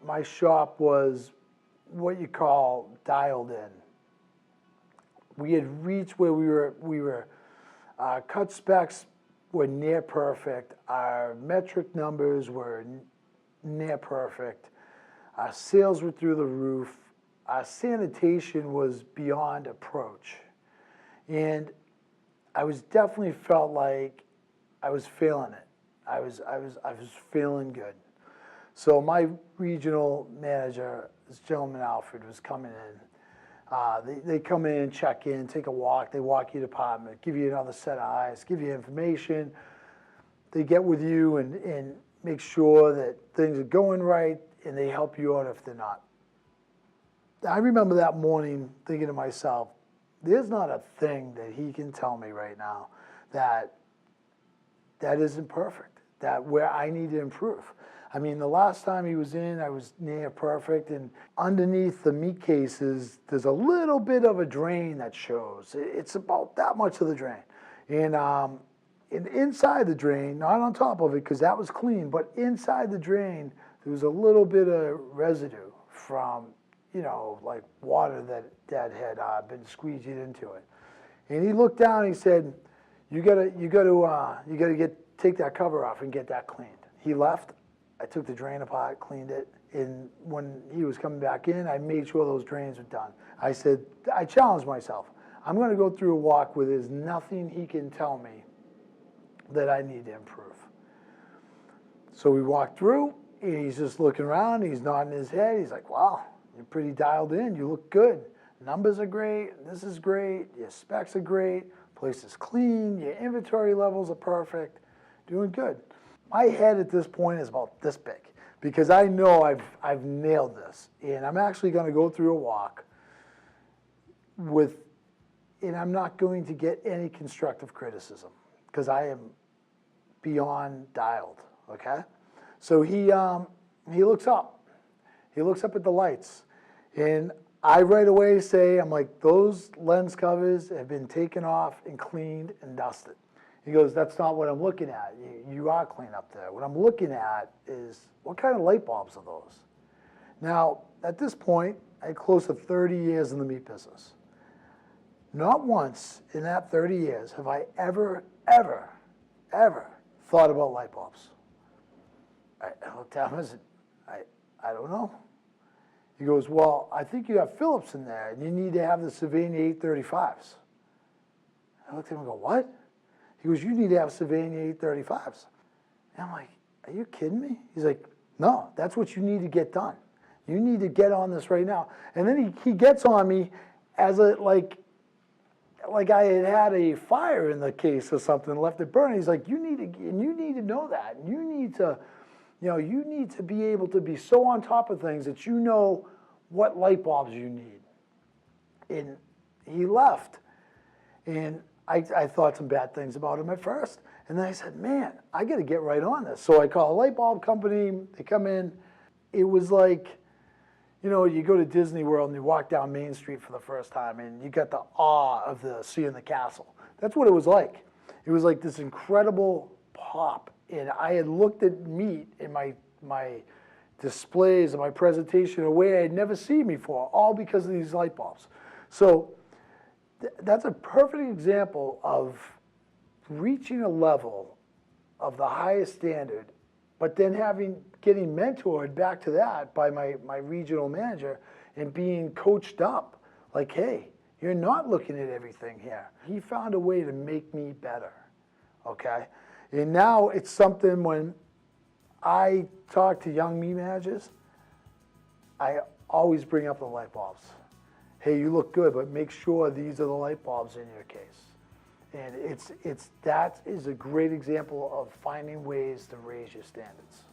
my shop was what you call dialed in. We had reached where we were cut specs were near perfect. Our metric numbers were near perfect. Our sales were through the roof. Our sanitation was beyond approach. And I was definitely felt like I was feeling it. I was feeling good. So my regional manager, this gentleman Alfred, was coming in. They come in, check in, take a walk. They walk your department, give you another set of eyes, give you information. They get with you and make sure that things are going right, and they help you out if they're not. I remember that morning thinking to myself, there's not a thing that he can tell me right now that isn't perfect, that where I need to improve. I mean, the last time he was in, I was near perfect, and underneath the meat cases, there's a little bit of a drain that shows. It's about that much of the drain. And inside the drain, not on top of it, because that was clean, but inside the drain, there was a little bit of residue from, like water that had been squeezed into it. And he looked down and he said, you gotta take that cover off and get that cleaned. He left. I took the drain apart, cleaned it, and when he was coming back in, I made sure those drains were done. I said, I challenged myself. I'm going to go through a walk where there's nothing he can tell me that I need to improve. So we walked through, and he's just looking around, he's nodding his head, he's like, wow, you're pretty dialed in, you look good. Numbers are great, this is great, your specs are great, place is clean, your inventory levels are perfect, doing good. My head at this point is about this big because I know I've nailed this, and I'm actually going to go through a walk and I'm not going to get any constructive criticism because I am beyond dialed, okay? So he looks up. He looks up at the lights, and I right away say, I'm like, those lens covers have been taken off and cleaned and dusted. He goes, that's not what I'm looking at. You are clean up there. What I'm looking at is, what kind of light bulbs are those? Now, at this point, I had close to 30 years in the meat business. Not once in that 30 years have I ever thought about light bulbs. I looked at him and said, I don't know. He goes, well, I think you have Phillips in there, and you need to have the Sylvania 835s. I looked at him and go, what? He goes, you need to have Sylvania 835s. And I'm like, are you kidding me? He's like, no, that's what you need to get done. You need to get on this right now. And then he gets on me as like I had a fire in the case or something, left it burning. He's like, you need to know that. And you need to be able to be so on top of things that you know what light bulbs you need. And he left. And I thought some bad things about him at first. And then I said, man, I got to get right on this. So I call a light bulb company. They come in. It was like, you go to Disney World and you walk down Main Street for the first time and you got the awe of seeing the castle. That's what it was like. It was like this incredible pop. And I had looked at meat in my displays and my presentation in a way I had never seen before, all because of these light bulbs. So that's a perfect example of reaching a level of the highest standard, but then getting mentored back to that by my regional manager and being coached up. Like, hey, you're not looking at everything here. He found a way to make me better, okay? And now it's something when I talk to young meat managers, I always bring up the light bulbs. Hey, you look good, but make sure these are the light bulbs in your case. And that is a great example of finding ways to raise your standards.